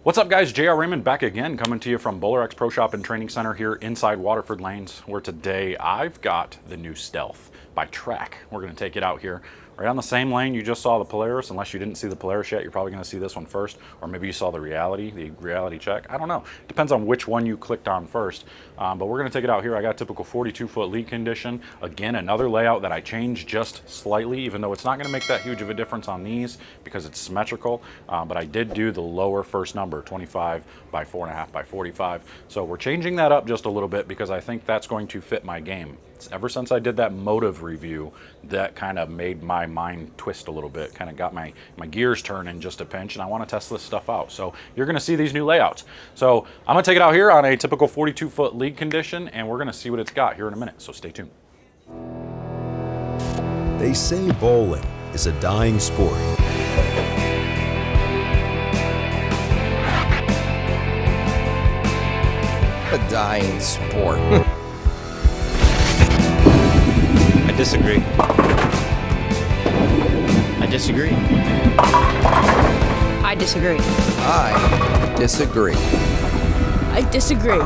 What's up, guys? JR Raymond back again, coming to you from BowlerX Pro Shop and Training Center here inside Waterford Lanes, where today I've got the new Stealth by Track. We're going to take it out here right on the same lane you just saw the Polaris. Unless you didn't see the Polaris yet, you're probably going to see this one first, or maybe you saw the reality check. I don't know. Depends on which one you clicked on first. But we're going to take it out here. I got a typical 42-foot lead condition. Again, another layout that I changed just slightly, even though it's not going to make that huge of a difference on these because it's symmetrical. But I did do the lower first number, 25 by 4.5 by 45. So we're changing that up just a little bit because I think that's going to fit my game. Ever since I did that Motive review, that kind of made my mind twist a little bit, kind of got my gears turning just a pinch, and I want to test this stuff out. So you're going to see these new layouts. So I'm going to take it out here on a typical 42-foot lead condition, and we're going to see what it's got here in a minute. So stay tuned. They say bowling is a dying sport. A dying sport. I disagree. I disagree. I disagree. I disagree. I disagree.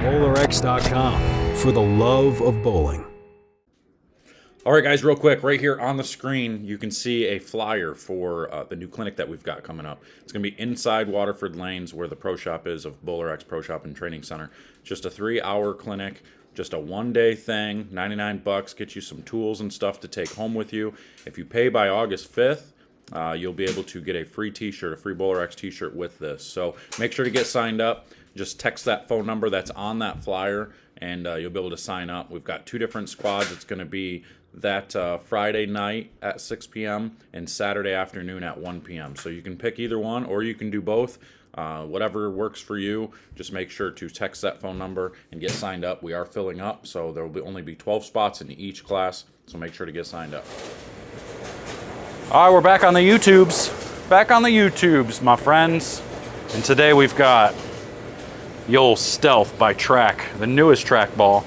BowlerX.com for the love of bowling. All right, guys, real quick, right here on the screen, you can see a flyer for the new clinic that we've got coming up. It's going to be inside Waterford Lanes, where the pro shop is of BowlerX Pro Shop and Training Center. Just a 3-hour clinic, just a one-day thing, $99, get you some tools and stuff to take home with you. If you pay by August 5th, you'll be able to get a free t-shirt, a free BowlerX t-shirt with this. So make sure to get signed up. Just text that phone number that's on that flyer, and you'll be able to sign up. We've got 2 different squads. It's going to be that Friday night at 6 p.m. and Saturday afternoon at 1 p.m. So you can pick either one, or you can do both. Whatever works for you. Just make sure to text that phone number and get signed up. We are filling up, so there will only be 12 spots in each class, so make sure to get signed up. All right, we're back on the YouTubes. Back on the YouTubes, my friends. And today we've got the old Stealth by Track, the newest track ball.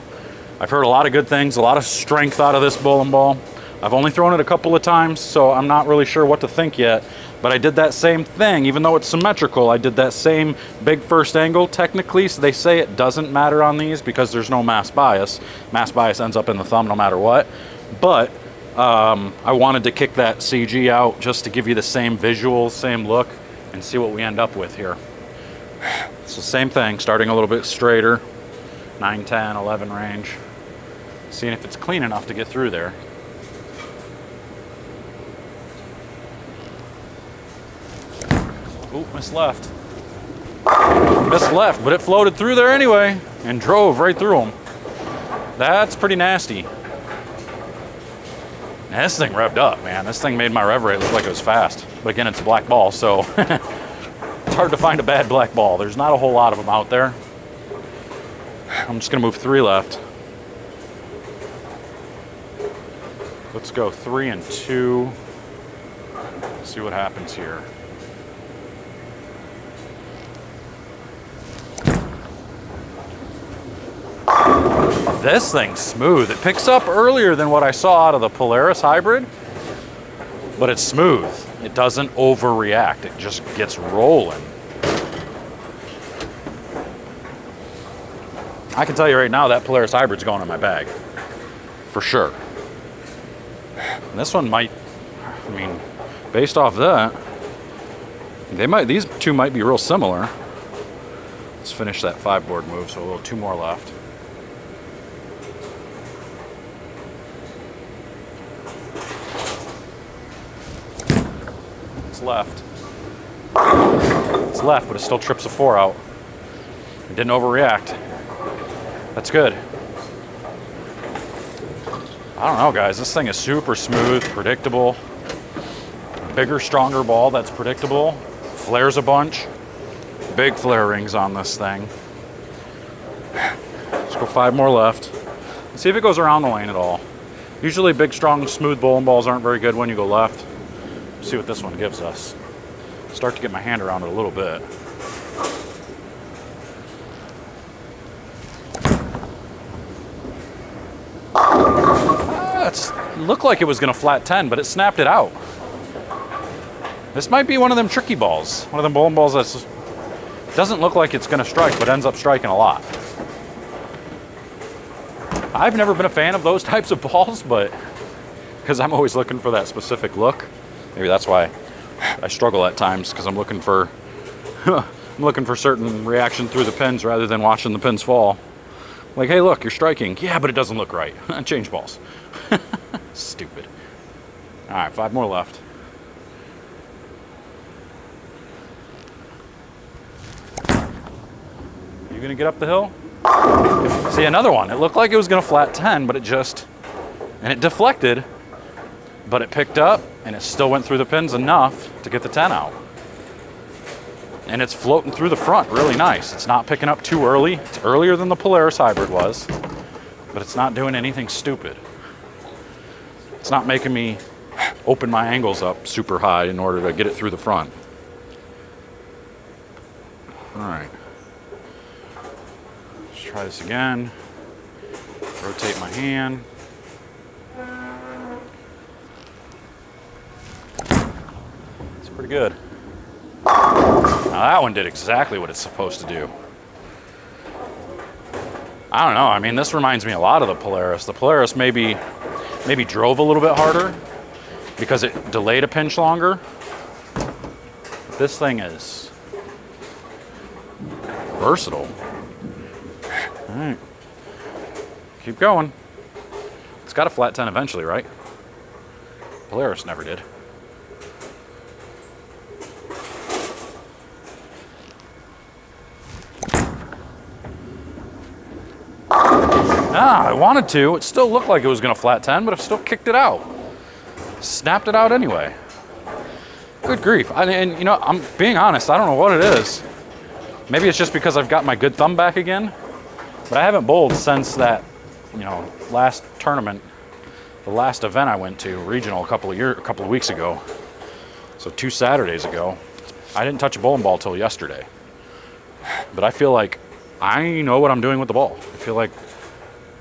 I've heard a lot of good things, a lot of strength out of this bowling ball. I've only thrown it a couple of times, so I'm not really sure what to think yet. But I did that same thing, even though it's symmetrical, I did that same big first angle. Technically, so they say it doesn't matter on these because there's no mass bias. Mass bias ends up in the thumb no matter what. But I wanted to kick that CG out just to give you the same visual, same look, and see what we end up with here. It's the same thing, starting a little bit straighter, 9, 10, 11 range. Seeing if it's clean enough to get through there. Ooh, missed left. Missed left, but it floated through there anyway and drove right through them. That's pretty nasty. And this thing revved up, man. This thing made my rev rate look like it was fast. But again, it's a black ball, so it's hard to find a bad black ball. There's not a whole lot of them out there. I'm just gonna move 3 left. Let's go 3 and 2. See what happens here. This thing's smooth. It picks up earlier than what I saw out of the Polaris hybrid, but it's smooth. It doesn't overreact. It just gets rolling. I can tell you right now that Polaris hybrid's going in my bag, for sure. And this one might, I mean, based off that, these two might be real similar. Let's finish that 5-board move, so a little 2 more left. Left. It's left, but it still trips a 4 out. It didn't overreact. That's good. I don't know, guys. This thing is super smooth, predictable. Bigger, stronger ball that's predictable. Flares a bunch. Big flare rings on this thing. Let's go 5 more left. Let's see if it goes around the lane at all. Usually big, strong, smooth bowling balls aren't very good when you go left. See what this one gives us. Start to get my hand around it a little bit. It looked like it was going to flat 10, but it snapped it out. This might be one of them tricky balls. One of them bowling balls that's Doesn't look like it's going to strike, but ends up striking a lot. I've never been a fan of those types of balls, but because I'm always looking for that specific look. Maybe that's why I struggle at times, because I'm looking for I'm looking for certain reaction through the pins rather than watching the pins fall. Like, hey, look, you're striking. Yeah, but it doesn't look right. Change balls. Stupid. All right, 5 more left. You gonna get up the hill? See, another one. It looked like it was gonna flat 10, but it deflected, but it picked up and it still went through the pins enough to get the 10 out. And it's floating through the front really nice. It's not picking up too early. It's earlier than the Polaris Hybrid was, but it's not doing anything stupid. It's not making me open my angles up super high in order to get it through the front. All right. Let's try this again. Rotate my hand. It's pretty good. Now that one did exactly what it's supposed to do. I don't know. I mean, this reminds me a lot of the Polaris. The Polaris maybe drove a little bit harder because it delayed a pinch longer. But this thing is versatile. All right. Keep going. It's got a flat 10 eventually, right? Polaris never did. I wanted to. It still looked like it was going to flat 10, but I still kicked it out. Snapped it out anyway. Good grief. And you know, I'm being honest, I don't know what it is. Maybe it's just because I've got my good thumb back again, but I haven't bowled since that, you know, last tournament, the last event I went to, regional, a couple of weeks ago. So 2 Saturdays ago. I didn't touch a bowling ball till yesterday. But I feel like I know what I'm doing with the ball. I feel like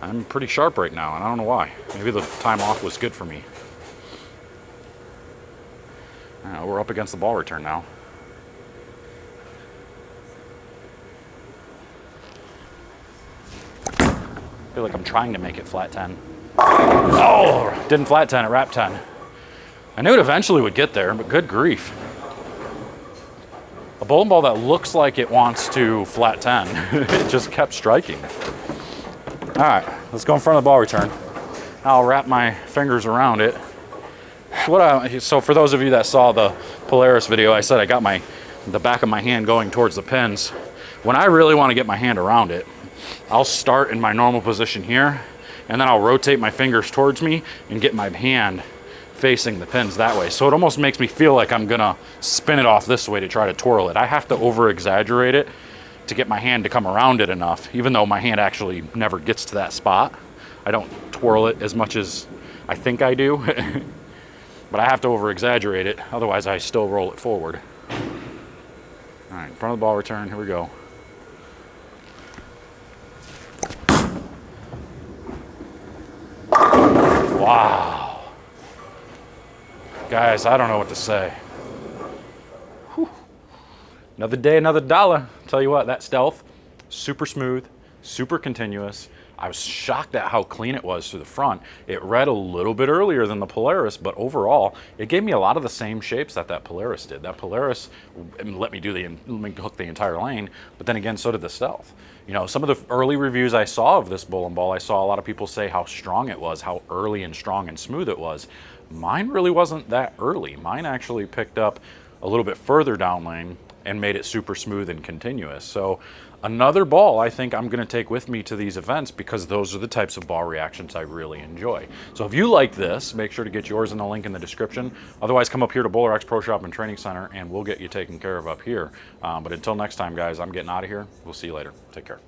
I'm pretty sharp right now, and I don't know why. Maybe the time off was good for me. We're up against the ball return now. I feel like I'm trying to make it flat 10. Oh, didn't flat 10, it wrapped 10. I knew it eventually would get there, but good grief. A bowling ball that looks like it wants to flat 10. It just kept striking. All right, let's go in front of the ball return. I'll wrap my fingers around it. So for those of you that saw the Polaris video, I said I got the back of my hand going towards the pins. When I really want to get my hand around it, I'll start in my normal position here, and then I'll rotate my fingers towards me and get my hand facing the pins that way. So it almost makes me feel like I'm gonna spin it off this way to try to twirl it. I have to over exaggerate it to get my hand to come around it enough, even though my hand actually never gets to that spot. I don't twirl it as much as I think I do, but I have to over exaggerate it, otherwise I still roll it forward. All right, in front of the ball return, here we go. Wow. Guys, I don't know what to say. Whew. Another day, another dollar. Tell you what, that stealth, super smooth, super continuous. I was shocked at how clean it was through the front. It read a little bit earlier than the Polaris, but overall, it gave me a lot of the same shapes that Polaris did. That Polaris let me hook the entire lane, but then again, so did the stealth. You know, some of the early reviews I saw of this bowling ball, I saw a lot of people say how strong it was, how early and strong and smooth it was. Mine really wasn't that early. Mine actually picked up a little bit further down lane and made it super smooth and continuous. So another ball I think I'm gonna take with me to these events, because those are the types of ball reactions I really enjoy. So if you like this, make sure to get yours in the link in the description. Otherwise, come up here to Bowler X Pro Shop and Training Center and we'll get you taken care of up here. But until next time, guys, I'm getting out of here. We'll see you later. Take care.